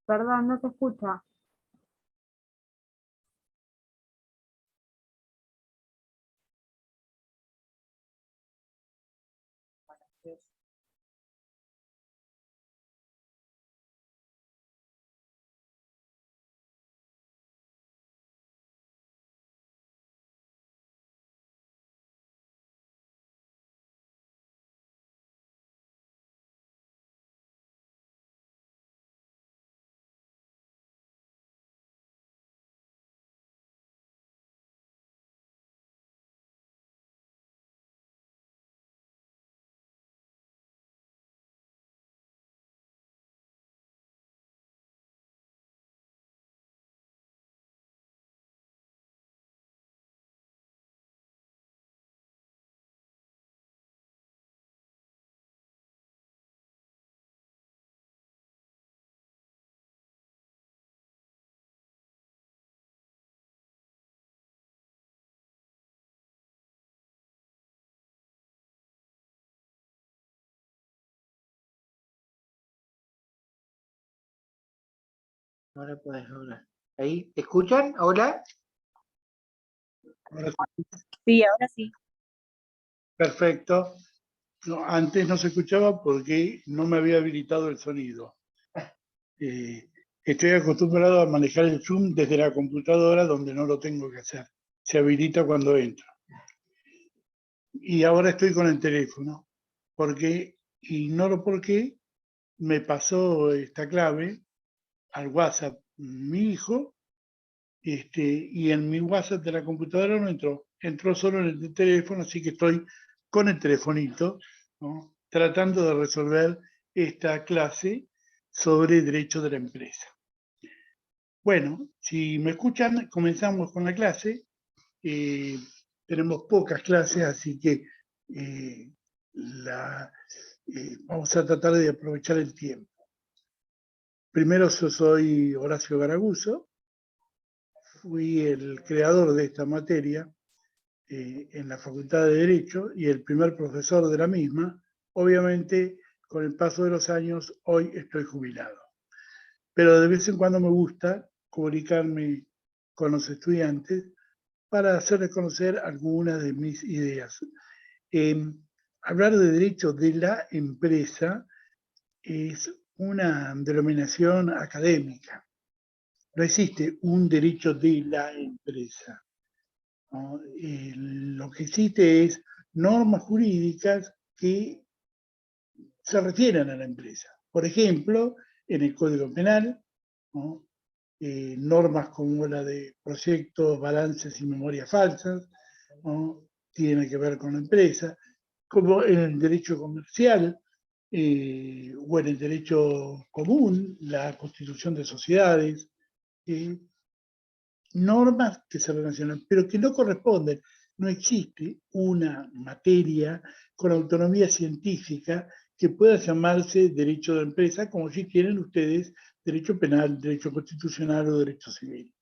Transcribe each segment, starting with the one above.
Perdón, no se escucha. Ahora puedes hablar. Ahí, ¿te escuchan? ¿Hola? Ahora Sí, ahora sí. perfecto. No, antes no se escuchaba porque no me había habilitado el sonido. Estoy acostumbrado a manejar el Zoom desde la computadora donde no lo tengo que hacer. Se habilita cuando entro. Y ahora estoy con el teléfono porque, ignoro por qué, me pasó esta clave al WhatsApp mi hijo, y en mi WhatsApp de la computadora no entró solo en el teléfono, así que estoy con el telefonito, ¿no?, tratando de resolver esta clase sobre derecho de la empresa. Bueno, si me escuchan, comenzamos con la clase. Tenemos pocas clases, así que vamos a tratar de aprovechar el tiempo. Primero, yo soy Horacio Garaguso, fui el creador de esta materia en la Facultad de Derecho y el primer profesor de la misma. Obviamente, con el paso de los años, hoy estoy jubilado. Pero de vez en cuando me gusta comunicarme con los estudiantes para hacerles conocer algunas de mis ideas. Hablar de derecho de la empresa es una denominación académica. No existe un derecho de la empresa, ¿no? Lo que existe es normas jurídicas que se refieren a la empresa. Por ejemplo, en el Código Penal, ¿no?, normas como la de proyectos, balances y memorias falsas, ¿no?, tienen que ver con la empresa, como en el derecho comercial o en el derecho común, la constitución de sociedades, normas que se relacionan, pero que no corresponden. No existe una materia con autonomía científica que pueda llamarse derecho de empresa, como si tienen ustedes derecho penal, derecho constitucional o derecho civil.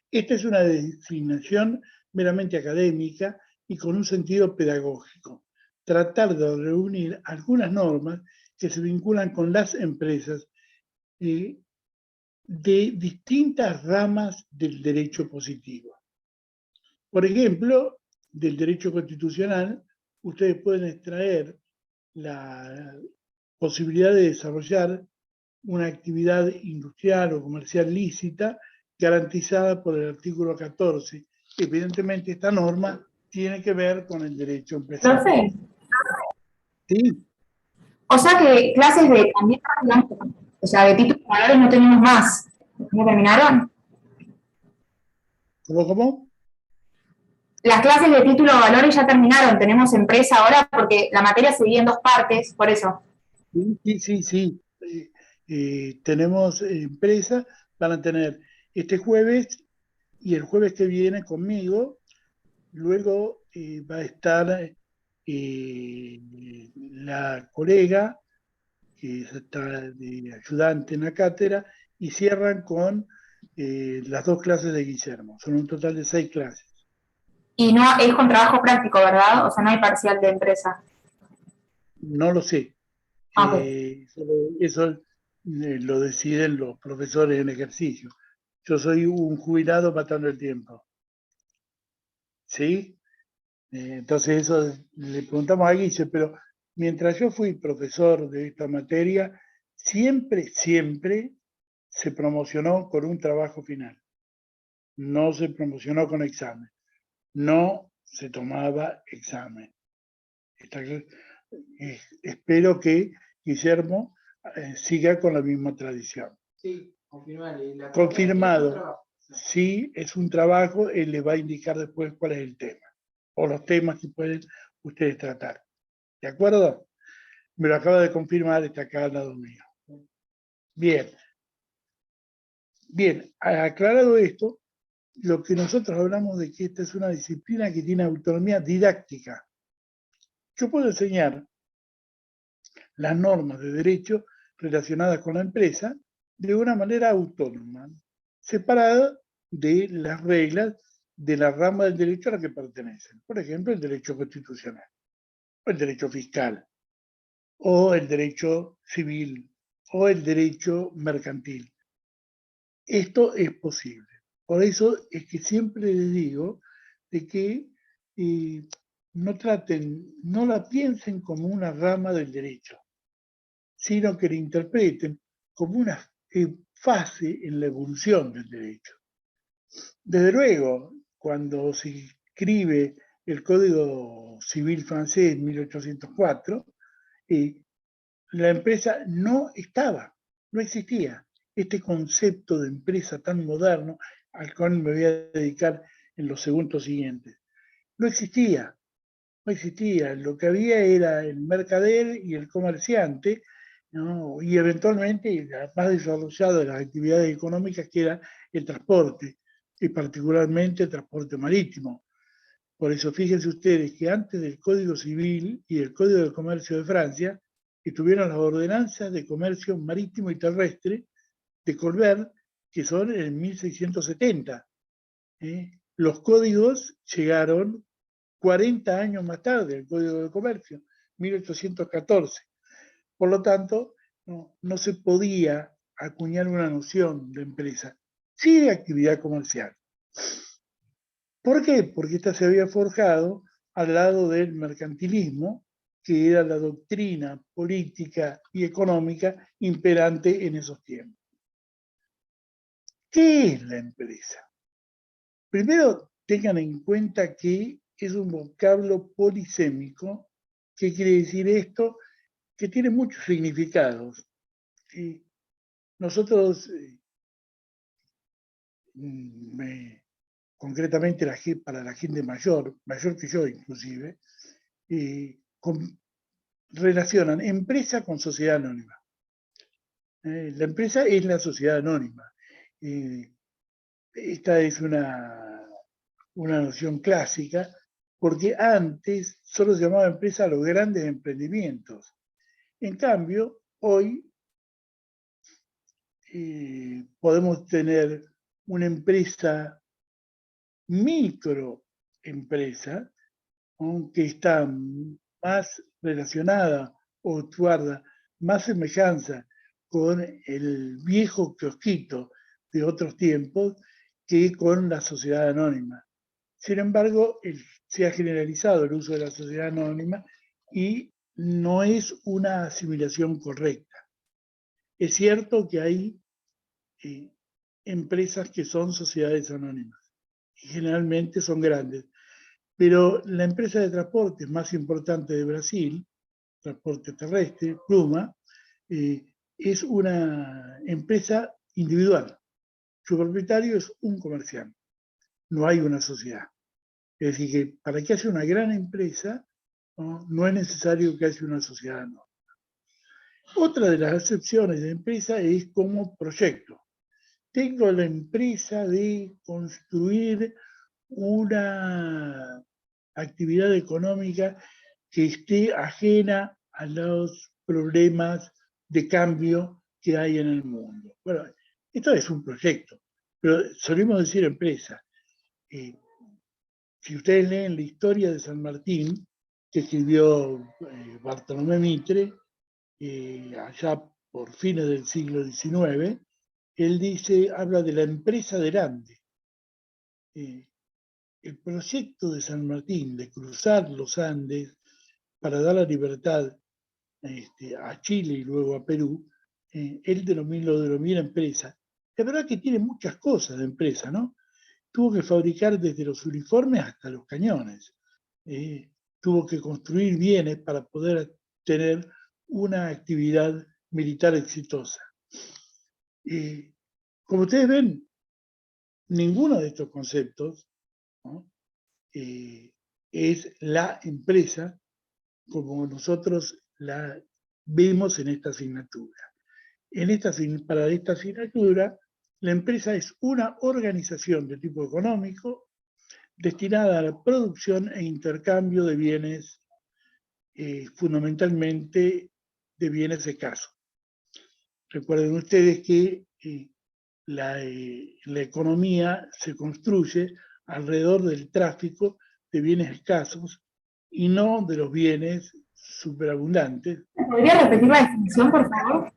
Esta es una designación meramente académica y con un sentido pedagógico. Tratar de reunir algunas normas que se vinculan con las empresas de distintas ramas del derecho positivo. Por ejemplo, del derecho constitucional, ustedes pueden extraer la posibilidad de desarrollar una actividad industrial o comercial lícita garantizada por el artículo 14. Evidentemente, esta norma tiene que ver con el derecho empresarial. Profe, Sí, o sea que clases de también, o sea, de títulos valores no tenemos más. ¿No terminaron? ¿Cómo? Las clases de título valores ya terminaron. Tenemos empresa ahora porque la materia se divide en dos partes, por eso. Sí. Tenemos empresa, van a tener este jueves y el jueves que viene conmigo. Luego va a estar la colega, que está de ayudante en la cátedra, y cierran con las dos clases de Guillermo. Son un total de 6 clases. Y no es con trabajo práctico, ¿verdad? O sea, no hay parcial de empresa. No lo sé. Okay. Eso lo deciden los profesores en ejercicio. Yo soy un jubilado matando el tiempo. ¿Sí? Entonces eso le preguntamos a Guille, pero mientras yo fui profesor de esta materia, siempre se promocionó con un trabajo final. No se promocionó con examen. No se tomaba examen. Espero que Guillermo siga con la misma tradición. Sí, confirmar. Confirmado. Sí, es un trabajo, él le va a indicar después cuál es el tema, o los temas que pueden ustedes tratar. ¿De acuerdo? Me lo acaba de confirmar, está acá al lado mío. Bien. Bien, aclarado esto, lo que nosotros hablamos de que esta es una disciplina que tiene autonomía didáctica. Yo puedo enseñar las normas de derecho relacionadas con la empresa de una manera autónoma, separada de las reglas de la rama del derecho a la que pertenecen. Por ejemplo, el derecho constitucional, o el derecho fiscal, o el derecho civil, o el derecho mercantil. Esto es posible. Por eso es que siempre les digo de que no la piensen como una rama del derecho, sino que la interpreten como una fase en la evolución del derecho. Desde luego, cuando se escribe el Código Civil francés en 1804, la empresa no existía. Este concepto de empresa tan moderno, al cual me voy a dedicar en los segundos siguientes, no existía. Lo que había era el mercader y el comerciante, ¿no? Y eventualmente la más desarrollada de las actividades económicas, que era el transporte, y particularmente el transporte marítimo. Por eso fíjense ustedes que antes del Código Civil y el Código de Comercio de Francia, estuvieron las ordenanzas de comercio marítimo y terrestre de Colbert, que son en 1670. Los códigos llegaron 40 años más tarde, el Código de Comercio, 1814. Por lo tanto, no se podía acuñar una noción de empresa, sí de actividad comercial. ¿Por qué? Porque esta se había forjado al lado del mercantilismo, que era la doctrina política y económica imperante en esos tiempos. ¿Qué es la empresa? Primero, tengan en cuenta que es un vocablo polisémico. ¿Qué quiere decir esto? Que tiene muchos significados. Nosotros, concretamente para la gente mayor que yo inclusive, relacionan empresa con sociedad anónima. La empresa es la sociedad anónima. Esta es una noción clásica, porque antes solo se llamaba empresa a los grandes emprendimientos. En cambio, hoy podemos tener una empresa, microempresa, que está más relacionada o guarda más semejanza con el viejo kiosquito de otros tiempos que con la sociedad anónima. Sin embargo, se ha generalizado el uso de la sociedad anónima y no es una asimilación correcta. Es cierto que hay empresas que son sociedades anónimas y generalmente son grandes, pero la empresa de transporte más importante de Brasil, transporte terrestre, Pluma, es una empresa individual. Su propietario es un comerciante, no hay una sociedad. Es decir, que para que haya una gran empresa, no es necesario que haya una sociedad. No. Otra de las excepciones de empresa es como proyecto. Tengo la empresa de construir una actividad económica que esté ajena a los problemas de cambio que hay en el mundo. Bueno, esto es un proyecto, pero solemos decir empresa. Si ustedes leen la historia de San Martín, que escribió Bartolomé Mitre, allá por fines del siglo XIX, él habla de la empresa del Ande. El proyecto de San Martín de cruzar los Andes para dar la libertad a Chile y luego a Perú, él lo denomina empresa. La verdad que tiene muchas cosas de empresa, ¿no? Tuvo que fabricar desde los uniformes hasta los cañones. Tuvo que construir bienes para poder tener una actividad militar exitosa. Como ustedes ven, ninguno de estos conceptos, ¿no?, es la empresa como nosotros la vemos en esta asignatura. Para esta asignatura, la empresa es una organización de tipo económico destinada a la producción e intercambio de bienes, fundamentalmente de bienes escasos. Recuerden ustedes que la economía se construye alrededor del tráfico de bienes escasos y no de los bienes superabundantes. ¿Podría repetir la definición, por favor?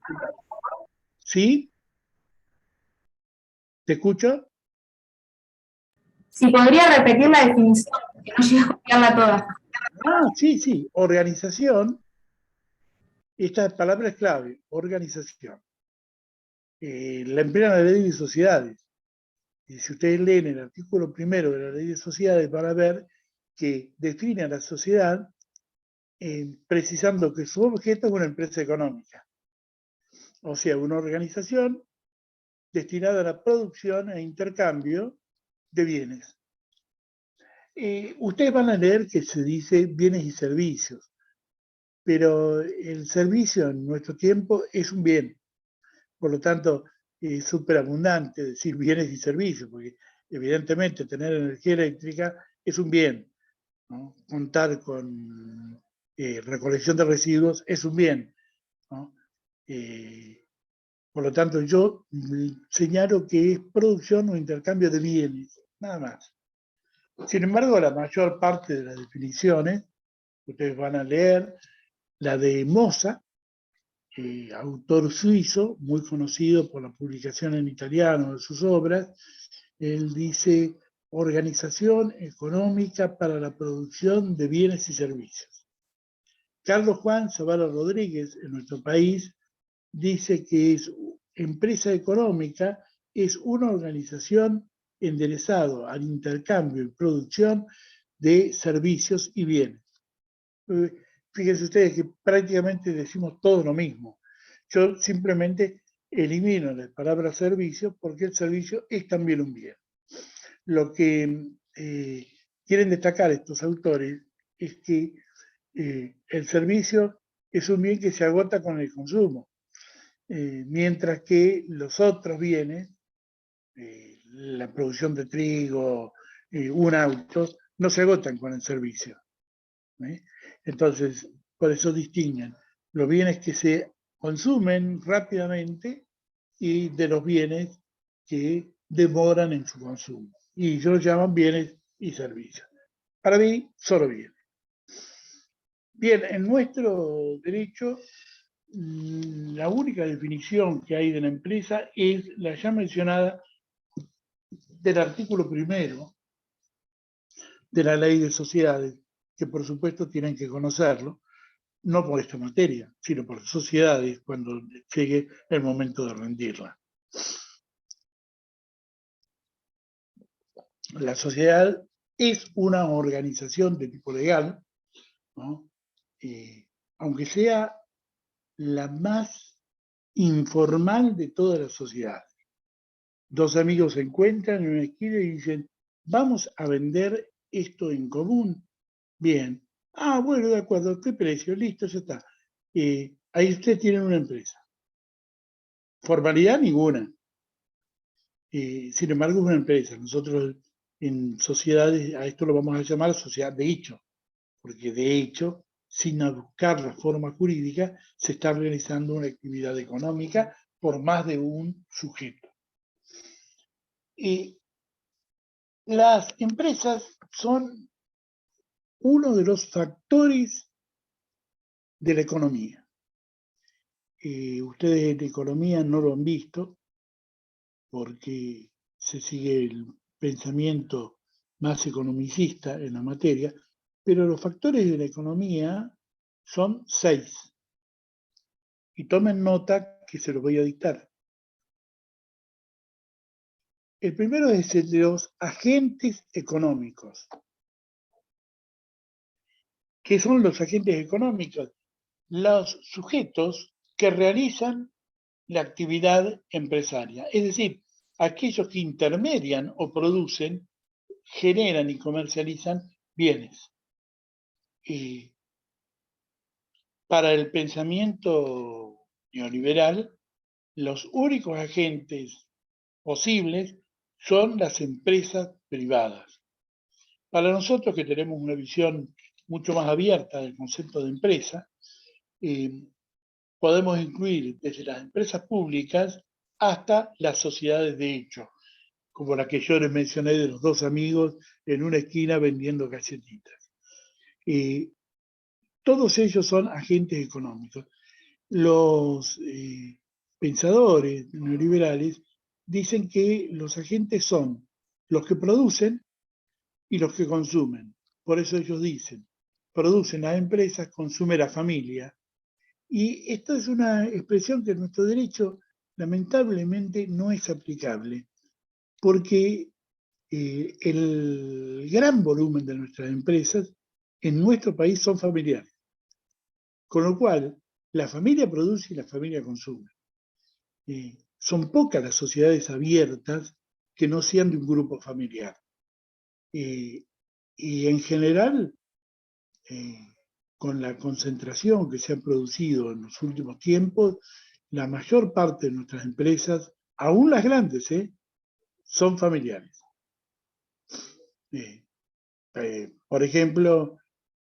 ¿Sí? ¿Te escucho? Si podría repetir la definición, que no llegué a copiarla toda. Sí. Organización. Esta palabra es clave, organización. La emplea la ley de sociedades. Y si ustedes leen el artículo primero de la ley de sociedades, van a ver que define a la sociedad precisando que su objeto es una empresa económica. O sea, una organización destinada a la producción e intercambio de bienes. Ustedes van a leer que se dice bienes y servicios, pero el servicio en nuestro tiempo es un bien. Por lo tanto, es súper abundante decir bienes y servicios, porque evidentemente tener energía eléctrica es un bien, ¿no? Contar con recolección de residuos es un bien, ¿no? Por lo tanto, yo señalo que es producción o intercambio de bienes, nada más. Sin embargo, la mayor parte de las definiciones, ustedes van a leer la de Moza, autor suizo, muy conocido por la publicación en italiano de sus obras. Él dice: organización económica para la producción de bienes y servicios. Carlos Juan Zavala Rodríguez, en nuestro país, dice que empresa económica es una organización enderezado al intercambio y producción de servicios y bienes. Fíjense ustedes que prácticamente decimos todo lo mismo. Yo simplemente elimino la palabra servicio porque el servicio es también un bien. Lo que quieren destacar estos autores es que el servicio es un bien que se agota con el consumo, mientras que los otros bienes, la producción de trigo, un auto, no se agotan con el servicio. Entonces, por eso distinguen los bienes que se consumen rápidamente y de los bienes que demoran en su consumo. Y ellos los llaman bienes y servicios. Para mí, solo bienes. Bien, en nuestro derecho, la única definición que hay de la empresa es la ya mencionada del artículo primero de la Ley de Sociedades, que por supuesto tienen que conocerlo, no por esta materia, sino por sociedades cuando llegue el momento de rendirla. La sociedad es una organización de tipo legal, ¿no? Aunque sea la más informal de todas las sociedades. Dos amigos se encuentran en una esquina y dicen: vamos a vender esto en común. Bien. Ah, bueno, de acuerdo. ¿Qué precio? Listo, ya está. Ahí ustedes tienen una empresa. Formalidad ninguna. Sin embargo, es una empresa. Nosotros en sociedades a esto lo vamos a llamar sociedad de hecho, porque de hecho, sin buscar la forma jurídica, se está realizando una actividad económica por más de un sujeto. Las empresas son uno de los factores de la economía. Ustedes en economía no lo han visto porque se sigue el pensamiento más economicista en la materia, pero los factores de la economía son 6. Y tomen nota que se los voy a dictar. El primero es el de los agentes económicos. ¿Qué son los agentes económicos? Los sujetos que realizan la actividad empresaria, es decir, aquellos que intermedian o producen, generan y comercializan bienes. Para el pensamiento neoliberal, los únicos agentes posibles son las empresas privadas. Para nosotros que tenemos una visión mucho más abierta del concepto de empresa, podemos incluir desde las empresas públicas hasta las sociedades de hecho, como la que yo les mencioné de los 2 amigos en una esquina vendiendo galletitas. Todos ellos son agentes económicos. Los pensadores neoliberales dicen que los agentes son los que producen y los que consumen. Por eso ellos dicen, producen las empresas, consume la familia. Y esta es una expresión que en nuestro derecho lamentablemente no es aplicable, porque el gran volumen de nuestras empresas en nuestro país son familiares. Con lo cual, la familia produce y la familia consume. Son pocas las sociedades abiertas que no sean de un grupo familiar. Y en general, con la concentración que se ha producido en los últimos tiempos, la mayor parte de nuestras empresas, aún las grandes, son familiares. Por ejemplo,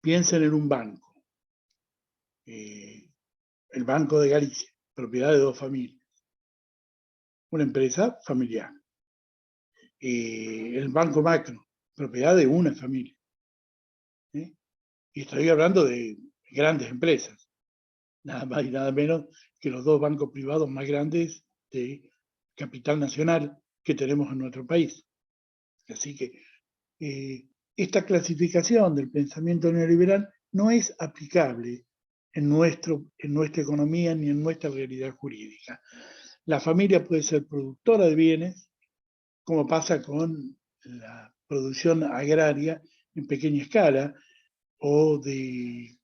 piensen en un banco. El Banco de Galicia, propiedad de 2 familias. Una empresa familiar. El Banco Macro, propiedad de una familia. Y estoy hablando de grandes empresas. Nada más y nada menos que los 2 bancos privados más grandes de capital nacional que tenemos en nuestro país. Así que esta clasificación del pensamiento neoliberal no es aplicable en nuestra economía ni en nuestra realidad jurídica. La familia puede ser productora de bienes, como pasa con la producción agraria en pequeña escala, o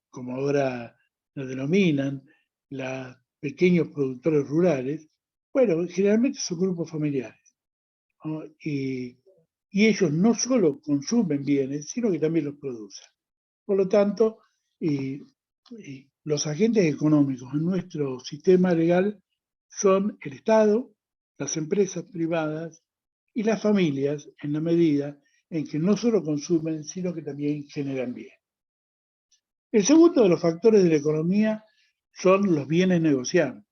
como ahora lo denominan, los pequeños productores rurales. Bueno, generalmente son grupos familiares, ¿no? Y ellos no solo consumen bienes, sino que también los producen. Por lo tanto, los agentes económicos en nuestro sistema legal son el Estado, las empresas privadas y las familias, en la medida en que no solo consumen, sino que también generan bien. El segundo de los factores de la economía son los bienes negociables.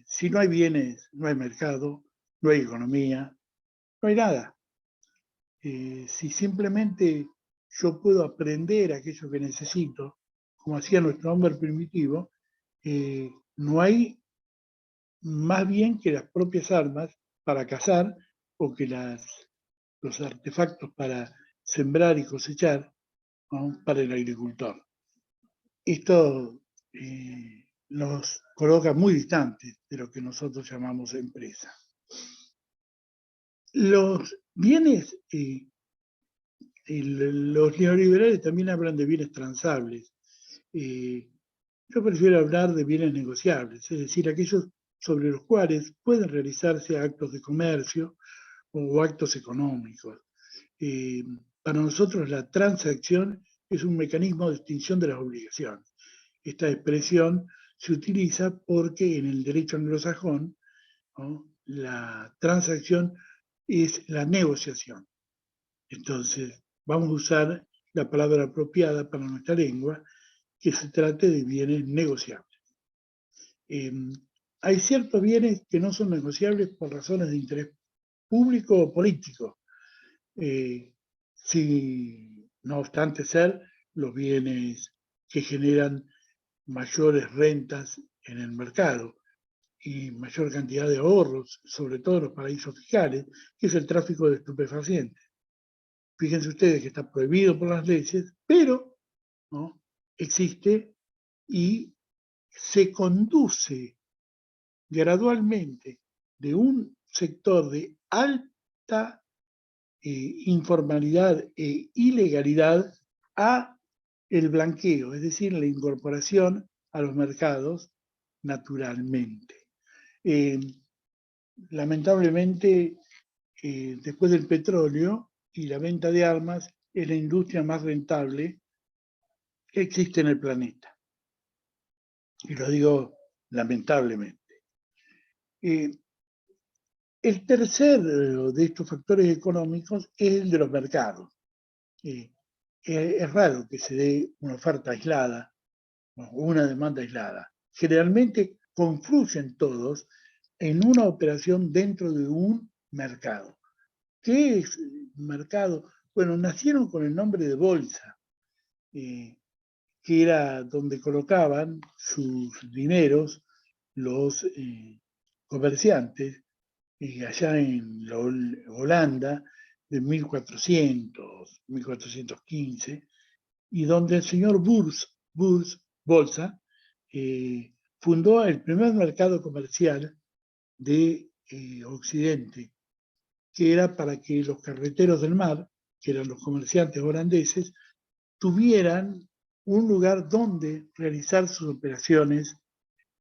Si no hay bienes, no hay mercado, no hay economía, no hay nada. Si simplemente yo puedo aprender aquello que necesito, como hacía nuestro hombre primitivo, no hay más bien que las propias armas para cazar o que los artefactos para sembrar y cosechar, ¿no?, para el agricultor. Esto nos coloca muy distantes de lo que nosotros llamamos empresa. Los bienes, los neoliberales también hablan de bienes transables. Yo prefiero hablar de bienes negociables, es decir, aquellos sobre los cuales pueden realizarse actos de comercio o actos económicos. Para nosotros la transacción es un mecanismo de extinción de las obligaciones. Esta expresión se utiliza porque en el derecho anglosajón, ¿no?, la transacción es la negociación. Entonces, vamos a usar la palabra apropiada para nuestra lengua, que se trate de bienes negociables. Hay ciertos bienes que no son negociables por razones de interés público o político. Si, no obstante ser, los bienes que generan mayores rentas en el mercado y mayor cantidad de ahorros, sobre todo en los paraísos fiscales, que es el tráfico de estupefacientes. Fíjense ustedes que está prohibido por las leyes, pero ¿no? existe y se conduce gradualmente de un sector de alta informalidad e ilegalidad a el blanqueo, es decir, la incorporación a los mercados naturalmente. Lamentablemente, después del petróleo y la venta de armas, es la industria más rentable que existe en el planeta. Y lo digo lamentablemente. El tercer de estos factores económicos es el de los mercados. Es raro que se dé una oferta aislada o una demanda aislada. Generalmente confluyen todos en una operación dentro de un mercado. ¿Qué es mercado? Bueno, nacieron con el nombre de bolsa, que era donde colocaban sus dineros los comerciantes, allá en Holanda, de 1400, 1415, y donde el señor Bolsa, fundó el primer mercado comercial de Occidente, que era para que los carreteros del mar, que eran los comerciantes holandeses, tuvieran un lugar donde realizar sus operaciones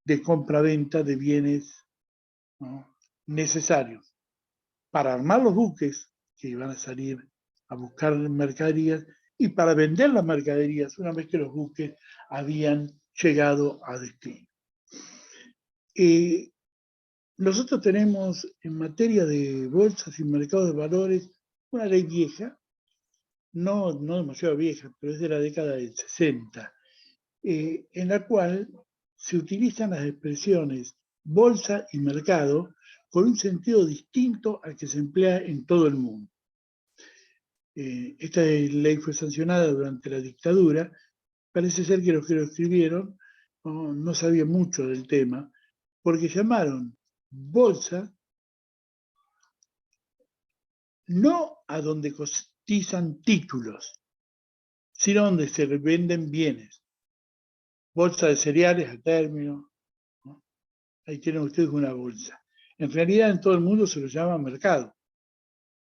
de compra-venta de bienes, ¿no?, necesarios para armar los buques que iban a salir a buscar mercaderías y para vender las mercaderías una vez que los buques habían llegado a destino. Nosotros tenemos en materia de bolsas y mercados de valores una ley vieja, no demasiado vieja, pero es de la década del 60, en la cual se utilizan las expresiones bolsa y mercado con un sentido distinto al que se emplea en todo el mundo. Esta ley fue sancionada durante la dictadura. Parece ser que los que lo escribieron no sabían mucho del tema, porque llamaron bolsa no a donde cotizan títulos, sino donde se venden bienes. Bolsa de cereales a término, ¿no? Ahí tienen ustedes una bolsa. En realidad en todo el mundo se lo llama mercado.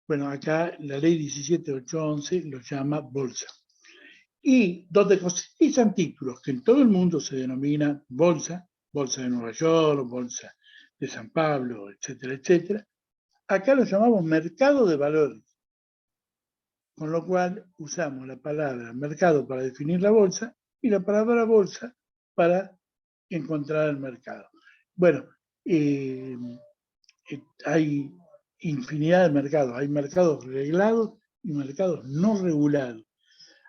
Bueno, acá la ley 17811 lo llama bolsa. Y donde cotizan títulos, que en todo el mundo se denomina bolsa, bolsa de Nueva York, bolsa de San Pablo, etcétera, etcétera, acá lo llamamos mercado de valores. Con lo cual usamos la palabra mercado para definir la bolsa y la palabra bolsa para encontrar el mercado. Bueno, hay infinidad de mercados. Hay mercados regulados y mercados no regulados.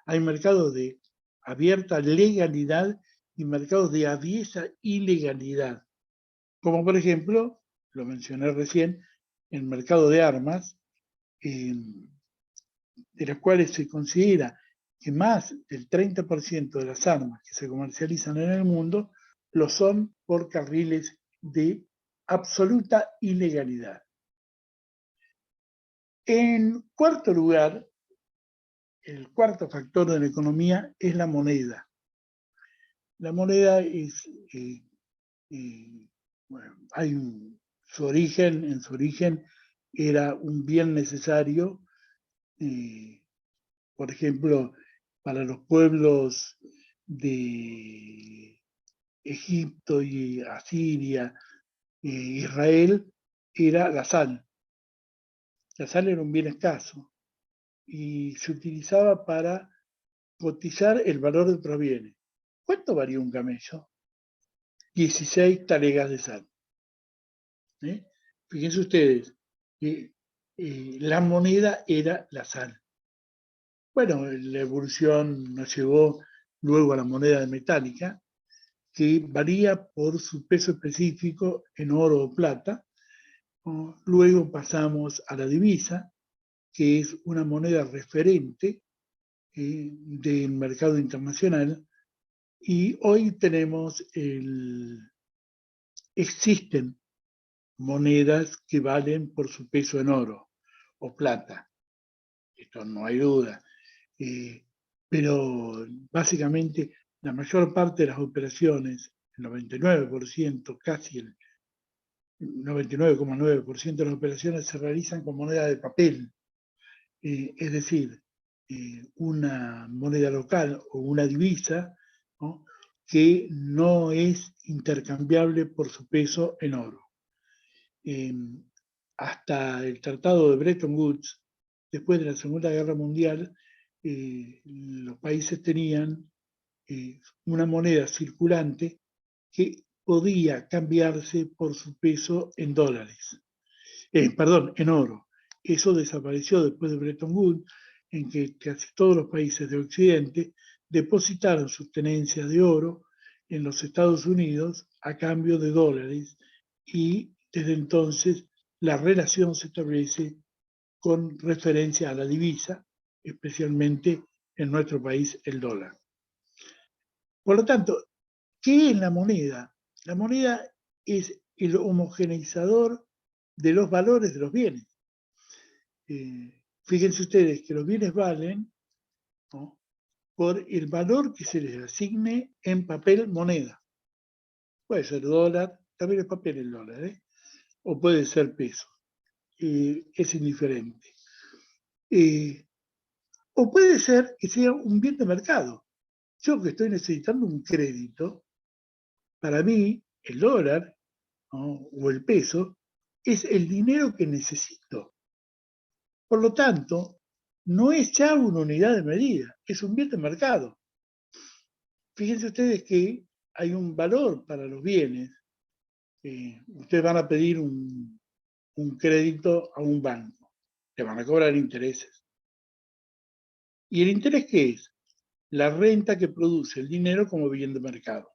Hay mercados de abierta legalidad y mercados de aviesa ilegalidad. Como por ejemplo, lo mencioné recién, el mercado de armas, de las cuales se considera que más del 30% de las armas que se comercializan en el mundo lo son por carriles de absoluta ilegalidad. En cuarto lugar, el cuarto factor de la economía es la moneda. La moneda es, bueno, en su origen era un bien necesario, por ejemplo, para los pueblos de Egipto y Asiria, Israel, era la sal. La sal era un bien escaso y se utilizaba para cotizar el valor de otros bienes. ¿Cuánto valía un camello? 16 talegas de sal. Fíjense ustedes, la moneda era la sal. Bueno, la evolución nos llevó luego a la moneda metálica, que varía por su peso específico en oro o plata. Luego pasamos a la divisa, que es una moneda referente del mercado internacional, y hoy tenemos el existen monedas que valen por su peso en oro o plata. Esto no hay duda. Pero básicamente la mayor parte de las operaciones, el 99%, casi el 99,9% de las operaciones se realizan con moneda de papel. Es decir, una moneda local o una divisa, ¿no?, que no es intercambiable por su peso en oro. Hasta el Tratado de Bretton Woods, después de la Segunda Guerra Mundial, los países tenían una moneda circulante que podía cambiarse por su peso en dólares. Perdón, en oro. Eso desapareció después de Bretton Woods, en que casi todos los países de Occidente depositaron sus tenencias de oro en los Estados Unidos a cambio de dólares, y desde entonces la relación se establece con referencia a la divisa, especialmente en nuestro país el dólar. Por lo tanto, ¿qué es la moneda? La moneda es el homogeneizador de los valores de los bienes. Fíjense ustedes que los bienes valen, ¿no?, por el valor que se les asigne en papel moneda. Puede ser dólar, también es papel el dólar, o puede ser peso. Es indiferente. O puede ser que sea un bien de mercado. Yo que estoy necesitando un crédito, para mí el dólar, ¿no?, o el peso es el dinero que necesito. Por lo tanto, no es ya una unidad de medida, es un bien de mercado. Fíjense ustedes que hay un valor para los bienes. Ustedes van a pedir un crédito a un banco, le van a cobrar intereses. ¿Y el interés qué es? La renta que produce el dinero como bien de mercado.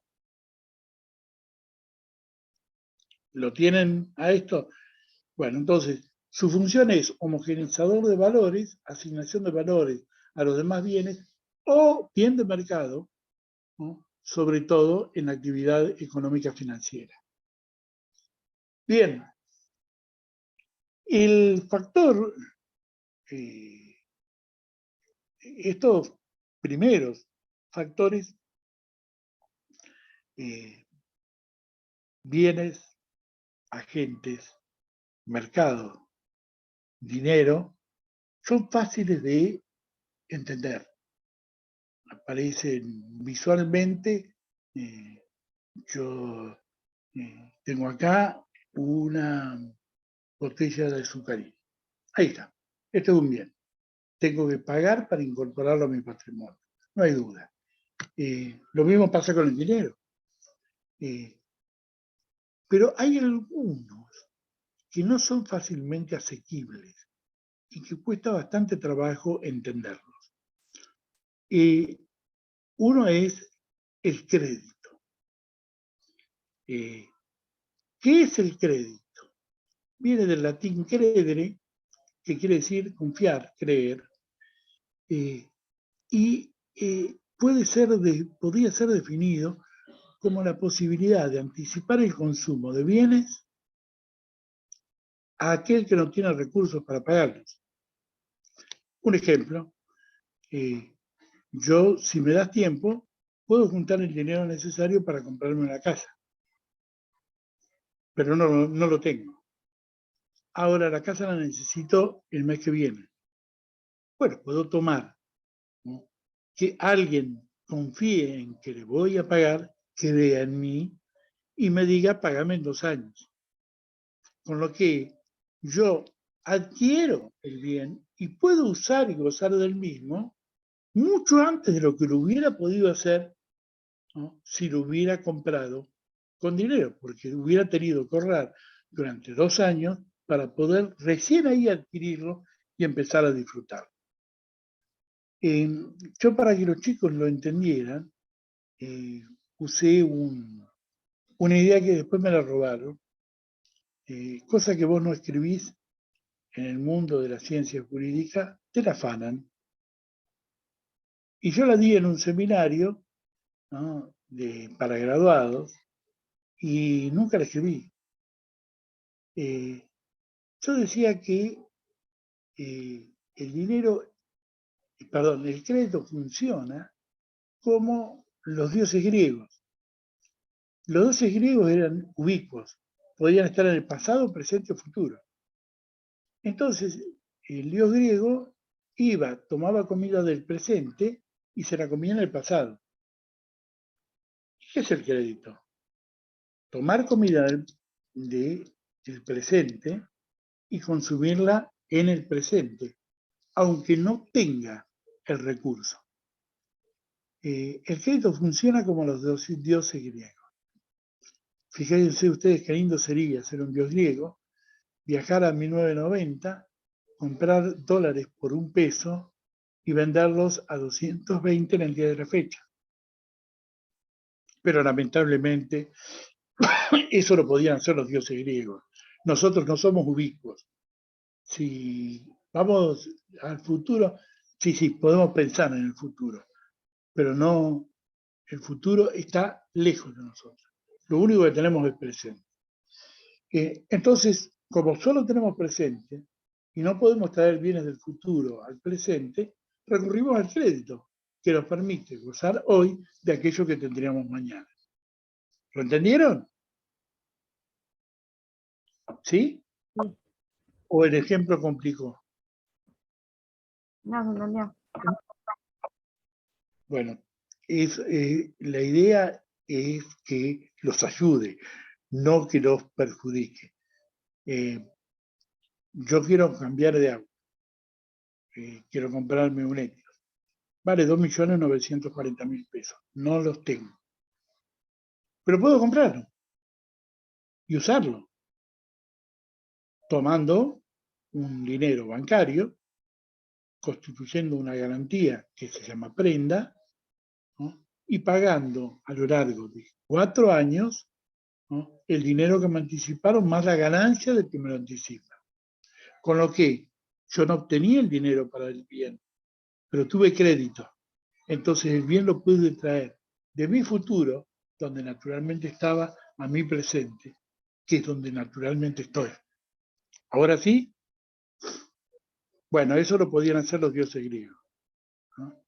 ¿Lo tienen a esto? Bueno, entonces, su función es homogeneizador de valores, asignación de valores a los demás bienes o bien de mercado, ¿no?, sobre todo en la actividad económica financiera. Bien, el factor, estos primeros factores, bienes, agentes, mercado, dinero, son fáciles de entender. Aparecen visualmente. Yo tengo acá una botella de azucarina. Ahí está. Esto es un bien. Tengo que pagar para incorporarlo a mi patrimonio. No hay duda. Lo mismo pasa con el dinero. Pero hay algunos que no son fácilmente asequibles y que cuesta bastante trabajo entenderlos. Uno es el crédito. ¿Qué es el crédito? Viene del latín credere, que quiere decir confiar, creer, y podría ser definido como la posibilidad de anticipar el consumo de bienes a aquel que no tiene recursos para pagarlos. Un ejemplo, yo, si me das tiempo, puedo juntar el dinero necesario para comprarme una casa, pero no lo tengo. Ahora la casa la necesito el mes que viene. Bueno, puedo tomar, ¿no?, que alguien confíe en que le voy a pagar, que vea en mí y me diga, págame en 2 años. Con lo que yo adquiero el bien y puedo usar y gozar del mismo mucho antes de lo que lo hubiera podido hacer, ¿no?, si lo hubiera comprado con dinero, porque hubiera tenido que ahorrar durante 2 años para poder recién ahí adquirirlo y empezar a disfrutar. Yo, para que los chicos lo entendieran, usé una idea que después me la robaron, cosa que vos no escribís en el mundo de la ciencia jurídica, te la afanan. Y yo la di en un seminario, ¿no?, para graduados, y nunca la escribí. Yo decía que el crédito funciona como los dioses griegos. Los dioses griegos eran ubicuos, podían estar en el pasado, presente o futuro. Entonces, el dios griego tomaba comida del presente y se la comía en el pasado. ¿Qué es el crédito? Tomar comida del presente y consumirla en el presente, aunque no tenga el recurso. El crédito funciona como los dioses griegos. Fíjense ustedes qué lindo sería ser un dios griego, viajar a 1990, comprar dólares por $1 y venderlos a 220 en el día de la fecha. Pero lamentablemente eso lo podían hacer los dioses griegos. Nosotros no somos ubicuos. Si vamos al futuro, sí, podemos pensar en el futuro, pero no, el futuro está lejos de nosotros. Lo único que tenemos es presente. Entonces, como solo tenemos presente y no podemos traer bienes del futuro al presente, recurrimos al crédito, que nos permite gozar hoy de aquello que tendríamos mañana. ¿Lo entendieron? ¿Sí? Sí. ¿O el ejemplo complicó? No, se entendió. Bueno, la idea es que los ayude, no que los perjudique. Yo quiero cambiar de auto. Quiero comprarme un Etios. Vale 2.940.000 pesos. No los tengo. Pero puedo comprarlo y usarlo, tomando un dinero bancario, constituyendo una garantía que se llama prenda, ¿no? Y pagando a lo largo de 4 años, ¿no?, el dinero que me anticiparon más la ganancia del que me lo anticipa. Con lo que yo no obtenía el dinero para el bien, pero tuve crédito. Entonces el bien lo pude traer de mi futuro, donde naturalmente estaba, a mi presente, que es donde naturalmente estoy. Ahora sí, bueno, eso lo podían hacer los dioses griegos, ¿no?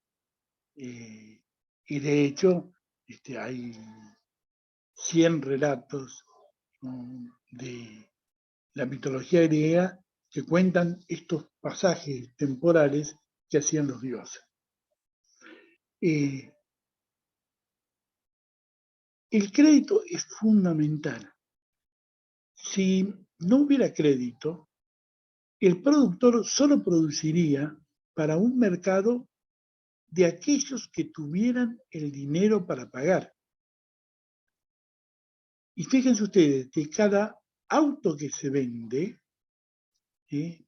Y de hecho, hay 100 relatos, ¿no?, de la mitología griega que cuentan estos pasajes temporales que hacían los dioses. El crédito es fundamental. Si no hubiera crédito, el productor solo produciría para un mercado de aquellos que tuvieran el dinero para pagar. Y fíjense ustedes que cada auto que se vende,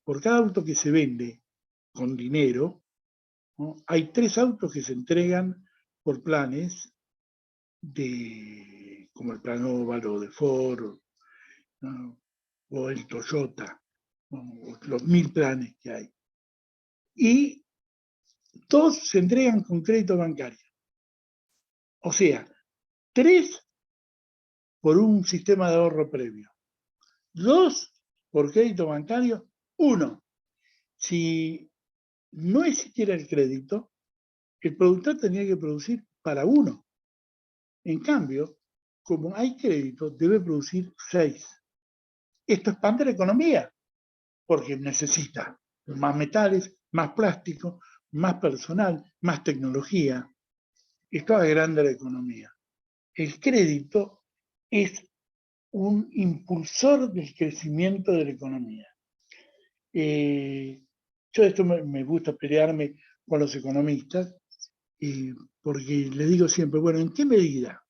por cada auto que se vende con dinero, ¿no?, hay 3 autos que se entregan por planes como el plan óvalo de Ford, ¿no?, o el Toyota, ¿no?, los 1000 planes que hay. Y todos se entregan con crédito bancario. O sea, 3 por un sistema de ahorro previo, 2 por crédito bancario, 1. Si no existiera el crédito, el productor tenía que producir para 1. En cambio, como hay crédito, debe producir 6. Esto expande la economía, porque necesita más metales, más plástico, más personal, más tecnología. Esto agranda la economía. El crédito es un impulsor del crecimiento de la economía. Yo esto me gusta pelearme con los economistas, porque les digo siempre, bueno, ¿en qué medida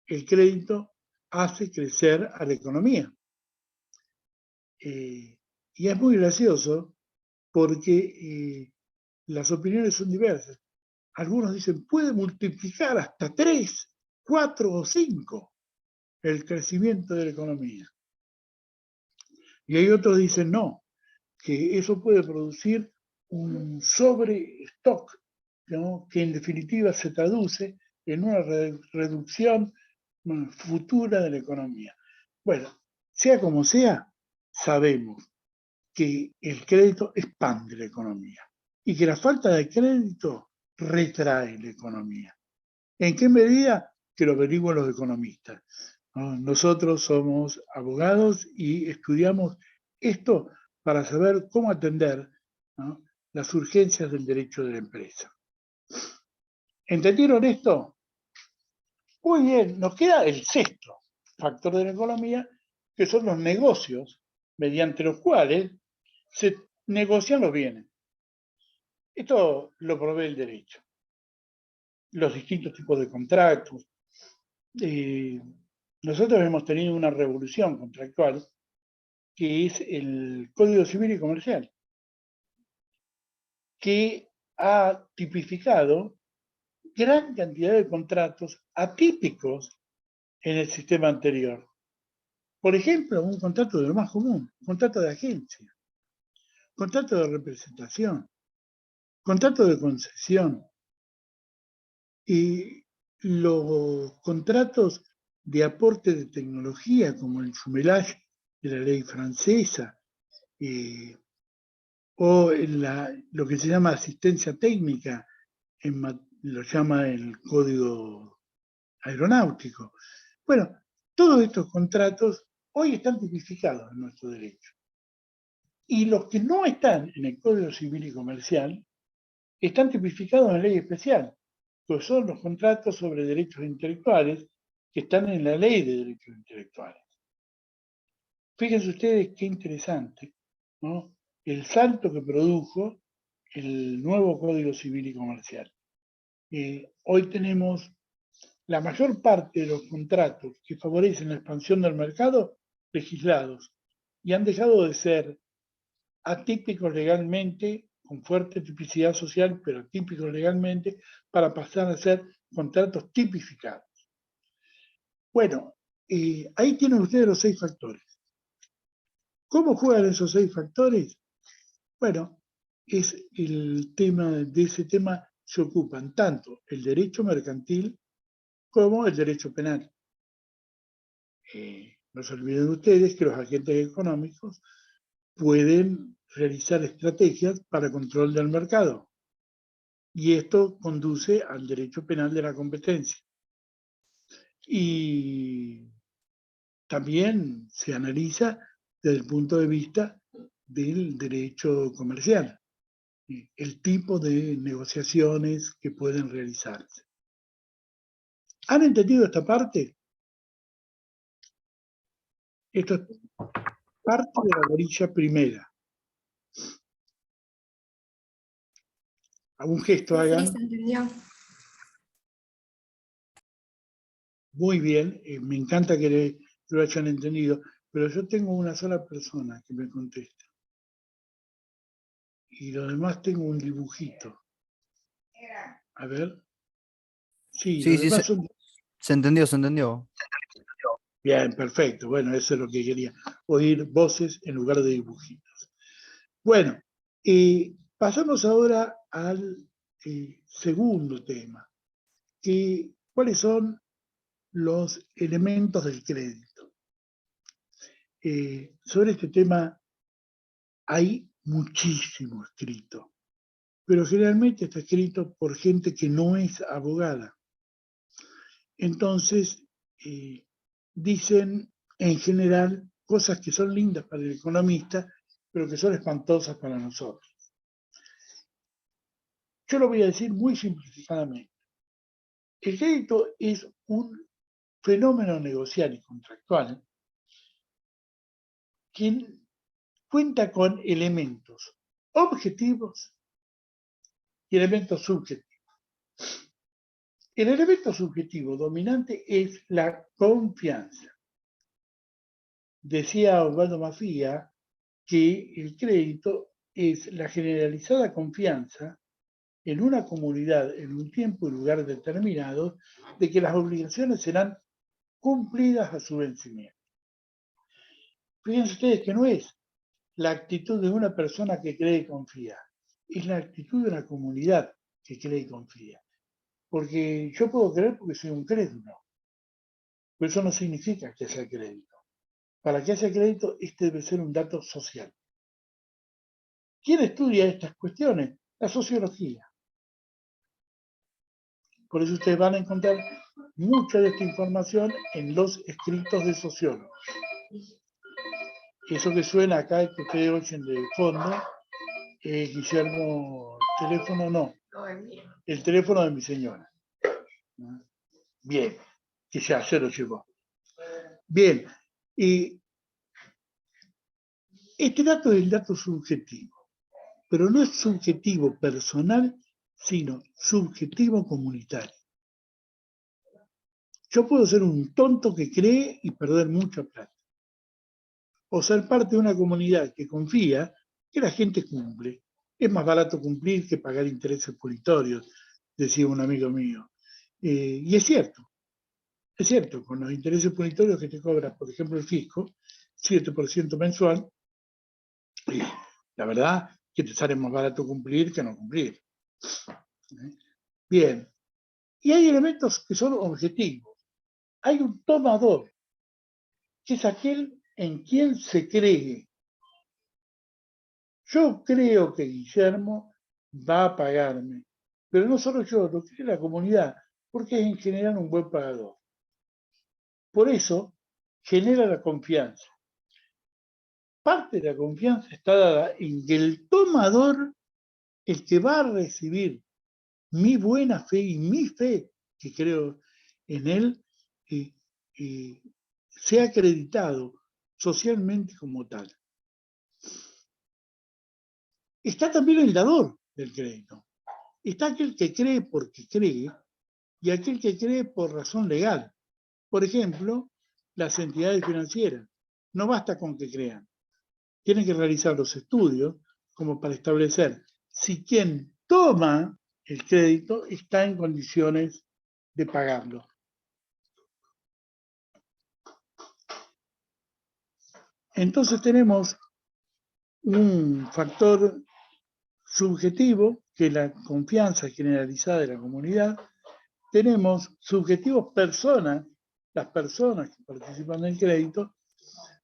el crédito hace crecer a la economía? Y es muy gracioso porque las opiniones son diversas. Algunos dicen, puede multiplicar hasta 3, 4 o 5 el crecimiento de la economía. Y hay otros que dicen, no, que eso puede producir un sobrestock, ¿no?, que en definitiva se traduce en una reducción futura de la economía. Bueno, sea como sea, sabemos que el crédito expande la economía y que la falta de crédito retrae la economía. ¿En qué medida? Que lo averiguan los economistas, ¿no? Nosotros somos abogados y estudiamos esto para saber cómo atender, ¿no?, las urgencias del derecho de la empresa. ¿Entendieron esto? Muy bien, nos queda el sexto factor de la economía, que son los negocios, mediante los cuales se negocian los bienes. Esto lo provee el derecho. Los distintos tipos de contratos. Nosotros hemos tenido una revolución contractual que es el Código Civil y Comercial, que ha tipificado gran cantidad de contratos atípicos en el sistema anterior. Por ejemplo, un contrato de lo más común, contrato de agencia, contrato de representación, contrato de concesión y los contratos de aporte de tecnología como el jumelage de la ley francesa o lo que se llama asistencia técnica, lo llama el Código Aeronáutico. Bueno, todos estos contratos hoy están tipificados en nuestro derecho. Y los que no están en el Código Civil y Comercial están tipificados en ley especial, que son los contratos sobre derechos intelectuales que están en la Ley de Derechos Intelectuales. Fíjense ustedes qué interesante, ¿no?, el salto que produjo el nuevo Código Civil y Comercial. Hoy tenemos la mayor parte de los contratos que favorecen la expansión del mercado legislados y han dejado de ser atípicos legalmente, con fuerte tipicidad social, pero atípicos legalmente, para pasar a ser contratos tipificados. Bueno, ahí tienen ustedes los 6 factores. ¿Cómo juegan esos 6 factores? Bueno, es el tema, de ese tema se ocupan tanto el derecho mercantil como el derecho penal. No se olviden ustedes que los agentes económicos pueden realizar estrategias para control del mercado y esto conduce al derecho penal de la competencia. Y también se analiza desde el punto de vista del derecho comercial, el tipo de negociaciones que pueden realizarse. ¿Han entendido esta parte? Esto es parte de la orilla primera. ¿Algún gesto hagan? Sí, se entendió. Muy bien, me encanta que lo hayan entendido, pero yo tengo una sola persona que me contesta. Y lo demás tengo un dibujito. A ver. Sí, Sí, lo sí, demás son... se entendió, se entendió. Bien, perfecto. Bueno, eso es lo que quería. Oír voces en lugar de dibujitos. Bueno, pasamos ahora al segundo tema. ¿Cuáles son los elementos del crédito? Sobre este tema hay muchísimo escrito, pero generalmente está escrito por gente que no es abogada. Entonces, dicen en general cosas que son lindas para el economista, pero que son espantosas para nosotros. Yo lo voy a decir muy simplificadamente. El crédito es un fenómeno negocial y contractual que cuenta con elementos objetivos y elementos subjetivos. El elemento subjetivo dominante es la confianza. Decía Osvaldo Mafía que el crédito es la generalizada confianza en una comunidad, en un tiempo y lugar determinados, de que las obligaciones serán cumplidas a su vencimiento. Fíjense ustedes que no es la actitud de una persona que cree y confía, es la actitud de una comunidad que cree y confía. Porque yo puedo creer porque soy un crédulo, Pero eso no significa que sea crédito. Para que haya crédito, este debe ser un dato social. ¿Quién estudia estas cuestiones? La sociología. Por eso ustedes van a encontrar mucha de esta información en los escritos de sociólogos. Eso que suena acá, que ustedes oyen de fondo, Guillermo, teléfono no, el teléfono de mi señora. Bien, que ya se lo llevó. Bien, y este dato es el dato subjetivo, pero no es subjetivo personal, sino subjetivo comunitario. Yo puedo ser un tonto que cree y perder mucha plata, o ser parte de una comunidad que confía que la gente cumple. Es más barato cumplir que pagar intereses punitorios, decía un amigo mío. Y es cierto, con los intereses punitorios que te cobra, por ejemplo, el fisco, 7% mensual, la verdad que te sale más barato cumplir que no cumplir. Bien, y hay elementos que son objetivos. Hay un tomador, que es aquel en quien se cree. Yo creo que Guillermo va a pagarme, pero no solo yo, lo cree la comunidad, porque es en general un buen pagador. Por eso genera la confianza. Parte de la confianza está dada en que el tomador, el que va a recibir mi buena fe y mi fe, que creo en él, sea acreditado socialmente como tal. Está también el dador del crédito. Está aquel que cree porque cree y aquel que cree por razón legal. Por ejemplo, las entidades financieras. No basta con que crean. Tienen que realizar los estudios como para establecer si quien toma el crédito está en condiciones de pagarlo. Entonces tenemos un factor subjetivo, que es la confianza generalizada de la comunidad. Tenemos subjetivos personas, las personas que participan del crédito,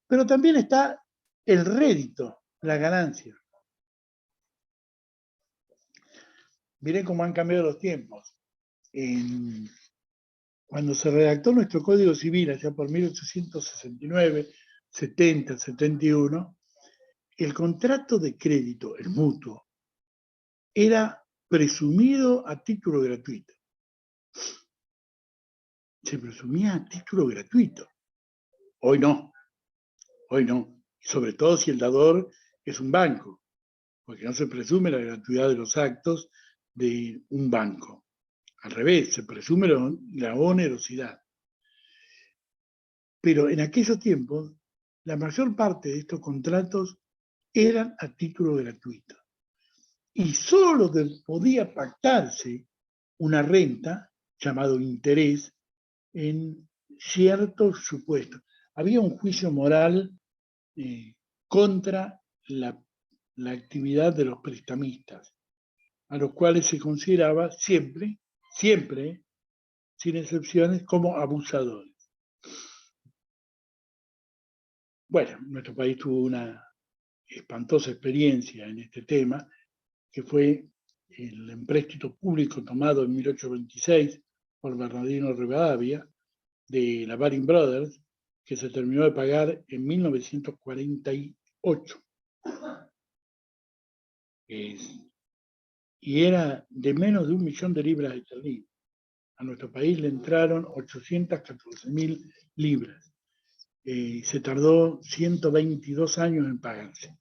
pero también está el rédito, la ganancia. Miren cómo han cambiado los tiempos. Cuando se redactó nuestro Código Civil, allá por 1869, 70, 71, el contrato de crédito, el mutuo, era presumido a título gratuito. Se presumía a título gratuito. Hoy no. Sobre todo si el dador es un banco, porque no se presume la gratuidad de los actos de un banco. Al revés, se presume la onerosidad. Pero en aquellos tiempos, la mayor parte de estos contratos eran a título gratuito. Y solo podía pactarse una renta, llamado interés, en ciertos supuestos. Había un juicio moral contra la actividad de los prestamistas, a los cuales se consideraba siempre, sin excepciones, como abusadores. Bueno, nuestro país tuvo una espantosa experiencia en este tema, que fue el empréstito público tomado en 1826 por Bernardino Rivadavia, de la Baring Brothers, que se terminó de pagar en 1948. Y era de menos de 1 millón de libras esterlinas. A nuestro país le entraron 814.000 libras. Se tardó 122 años en pagarse.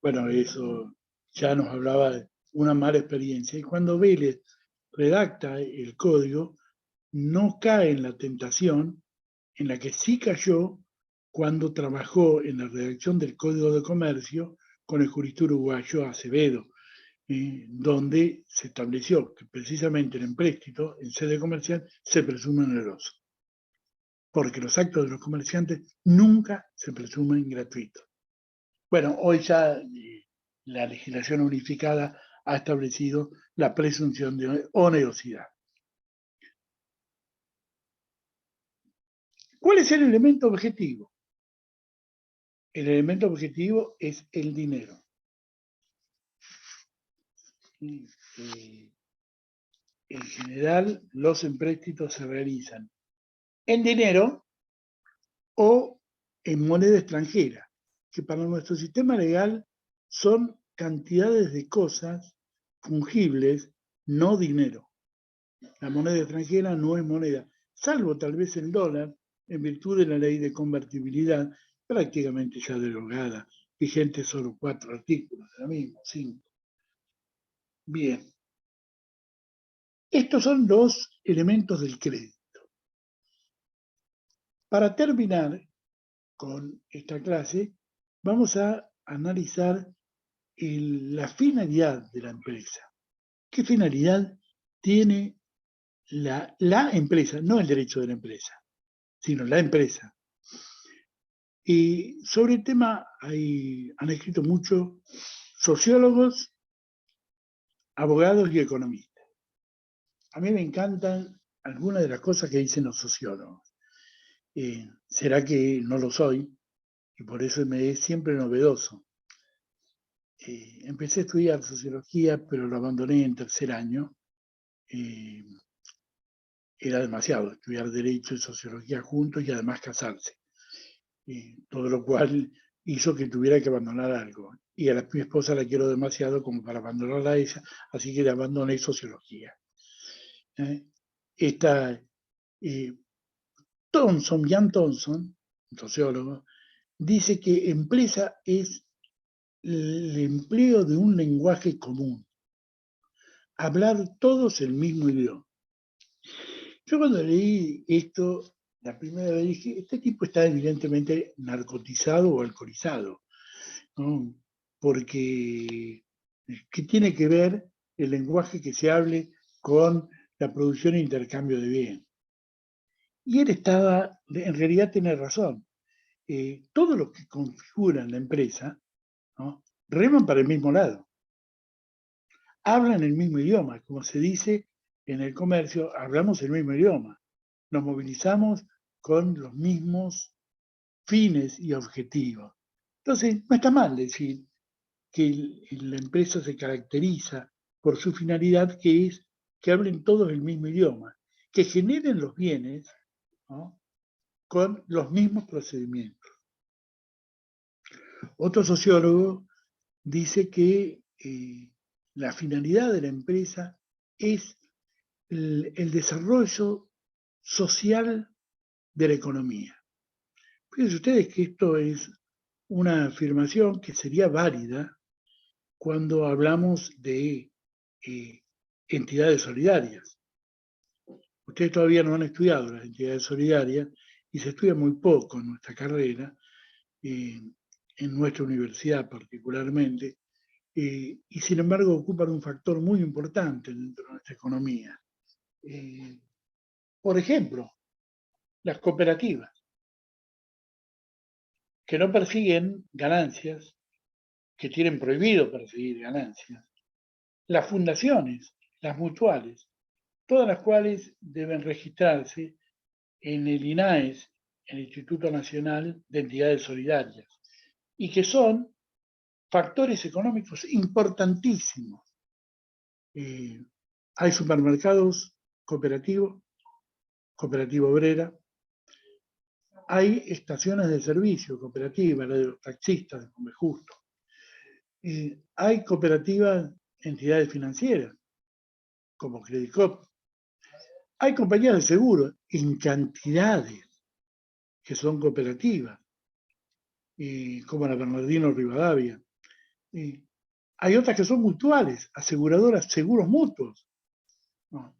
Bueno, eso ya nos hablaba de una mala experiencia. Y cuando Vélez redacta el código, no cae en la tentación en la que sí cayó cuando trabajó en la redacción del Código de Comercio con el jurista uruguayo Acevedo, donde se estableció que precisamente el empréstito en sede comercial se presume oneroso, porque los actos de los comerciantes nunca se presumen gratuitos. Bueno, hoy ya la legislación unificada ha establecido la presunción de onerosidad. ¿Cuál es el elemento objetivo? El elemento objetivo es el dinero. En general, los empréstitos se realizan en dinero o en moneda extranjera, que para nuestro sistema legal son cantidades de cosas fungibles, no dinero. La moneda extranjera no es moneda, salvo tal vez el dólar, en virtud de la ley de convertibilidad, prácticamente ya derogada, vigente solo 4 artículos, de la misma, 5. Bien. Estos son los elementos del crédito. Para terminar con esta clase, vamos a analizar la finalidad de la empresa. ¿Qué finalidad tiene la empresa? No el derecho de la empresa, sino la empresa. Y sobre el tema han escrito mucho sociólogos, abogados y economistas. A mí me encantan algunas de las cosas que dicen los sociólogos. Será que no lo soy, y por eso me es siempre novedoso. Empecé a estudiar sociología, pero lo abandoné en 3er año. Era demasiado estudiar derecho y sociología juntos y además casarse. Todo lo cual hizo que tuviera que abandonar algo. Y a mi esposa la quiero demasiado como para abandonarla a ella, así que le abandoné sociología. Jan Thompson, un sociólogo, dice que empresa es el empleo de un lenguaje común. Hablar todos el mismo idioma. Yo cuando leí esto, la primera vez dije, este tipo está evidentemente narcotizado o alcoholizado, ¿no? Porque ¿qué tiene que ver el lenguaje que se hable con la producción e intercambio de bienes? Y él en realidad tiene razón. Todos los que configuran la empresa, ¿no?, reman para el mismo lado. Hablan el mismo idioma, como se dice en el comercio, hablamos el mismo idioma. Nos movilizamos con los mismos fines y objetivos. Entonces, no está mal decir que la empresa se caracteriza por su finalidad, que es que hablen todos el mismo idioma, que generen los bienes, ¿no?, con los mismos procedimientos. Otro sociólogo dice que la finalidad de la empresa es el desarrollo social de la economía. Fíjense ustedes que esto es una afirmación que sería válida cuando hablamos de entidades solidarias. Ustedes todavía no han estudiado las entidades solidarias y se estudia muy poco en nuestra carrera, en nuestra universidad particularmente, y sin embargo ocupan un factor muy importante dentro de nuestra economía. Por ejemplo, las cooperativas, que no persiguen ganancias, que tienen prohibido perseguir ganancias. Las fundaciones, las mutuales, todas las cuales deben registrarse en el INAES, el Instituto Nacional de Entidades Solidarias, y que son factores económicos importantísimos. Hay supermercados cooperativos, cooperativa obrera, hay estaciones de servicio cooperativas, la de los taxistas de Come Justo. Hay cooperativas, entidades financieras, como Credit Corp. Hay compañías de seguro en cantidades que son cooperativas, como la Bernardino Rivadavia. Hay otras que son mutuales, aseguradoras, seguros mutuos. No.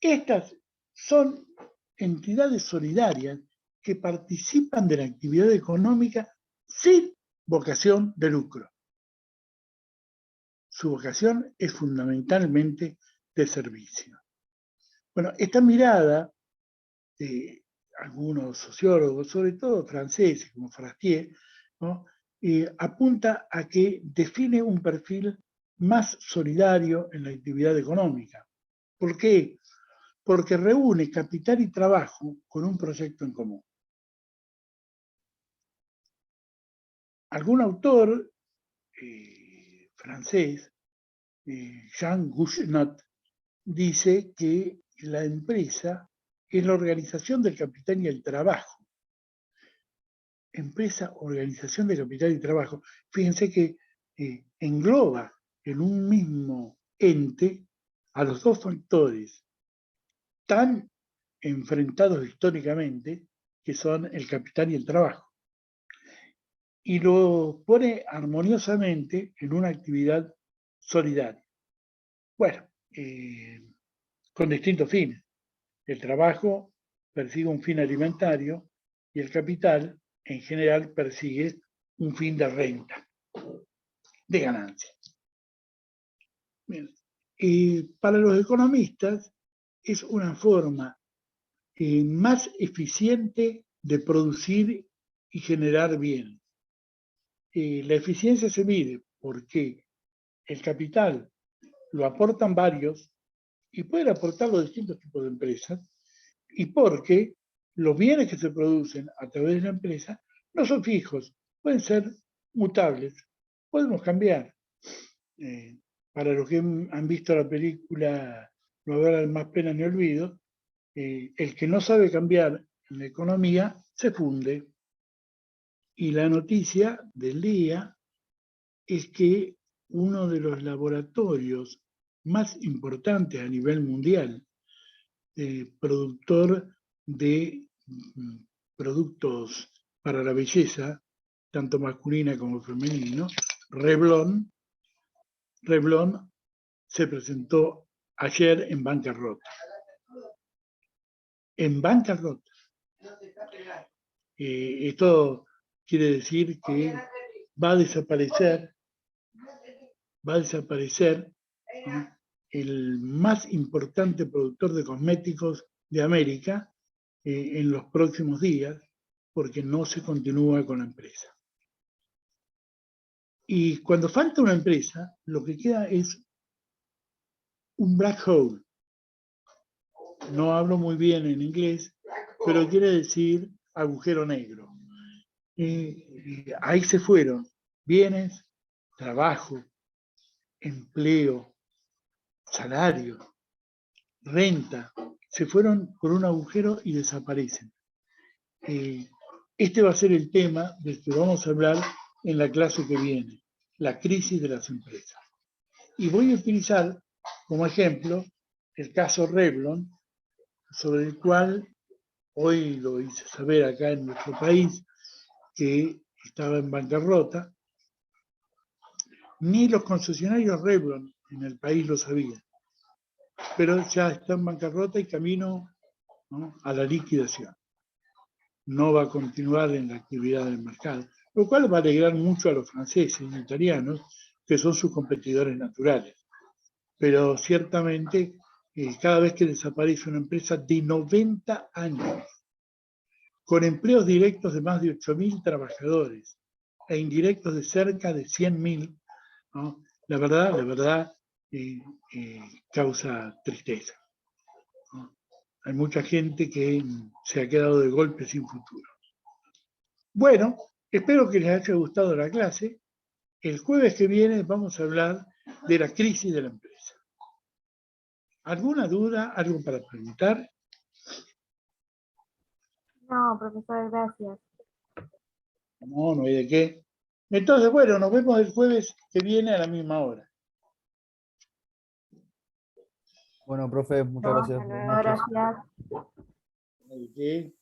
Estas son entidades solidarias que participan de la actividad económica sin vocación de lucro. Su vocación es fundamentalmente de servicio. Bueno, esta mirada de algunos sociólogos, sobre todo franceses como Frastier, ¿no?, apunta a que define un perfil más solidario en la actividad económica. ¿Por qué? Porque reúne capital y trabajo con un proyecto en común. algún autor francés, Jean Gougenot, dice que la empresa es la organización del capital y el trabajo. Empresa, organización de capital y trabajo. Fíjense que engloba en un mismo ente a los dos factores tan enfrentados históricamente, que son el capital y el trabajo, y lo pone armoniosamente en una actividad solidaria. Bueno, con distintos fines. El trabajo persigue un fin alimentario y el capital, en general, persigue un fin de renta, de ganancia. Bien. Para los economistas es una forma más eficiente de producir y generar bienes. La eficiencia se mide porque el capital lo aportan varios y pueden aportarlo distintos tipos de empresas, y porque los bienes que se producen a través de la empresa no son fijos, pueden ser mutables, podemos cambiar. Para los que han visto la película No habrá más pena ni olvido, el que no sabe cambiar en la economía se funde. Y la noticia del día es que uno de los laboratorios más importantes a nivel mundial, productor de productos para la belleza, tanto masculina como femenino, Revlon, se presentó ayer en bancarrota. En bancarrota. Esto quiere decir que va a desaparecer, ¿no?, el más importante productor de cosméticos de América en los próximos días, porque no se continúa con la empresa. Y cuando falta una empresa, lo que queda es un black hole. No hablo muy bien en inglés, pero quiere decir agujero negro. Ahí se fueron bienes, trabajo, empleo, salario, renta, se fueron por un agujero y desaparecen. Este va a ser el tema del que vamos a hablar en la clase que viene, la crisis de las empresas. Y voy a utilizar como ejemplo el caso Revlon, sobre el cual hoy lo hice saber acá en nuestro país, que estaba en bancarrota. Ni los concesionarios Revlon en el país lo sabían, pero ya está en bancarrota y camino, ¿no?, a la liquidación. No va a continuar en la actividad del mercado, lo cual va a alegrar mucho a los franceses y italianos, que son sus competidores naturales. Pero ciertamente, cada vez que desaparece una empresa de 90 años, con empleos directos de más de 8.000 trabajadores e indirectos de cerca de 100.000, ¿no?, la verdad causa tristeza, ¿no? Hay mucha gente que se ha quedado de golpe sin futuro. Bueno, espero que les haya gustado la clase. El jueves que viene vamos a hablar de la crisis de la empresa. ¿Alguna duda? ¿Algo para preguntar? No, profesor, gracias. No, no hay de qué. Entonces, bueno, nos vemos el jueves que viene a la misma hora. Bueno, profe, muchas No, gracias. hasta Buenas luego, noches. gracias. No hay de qué.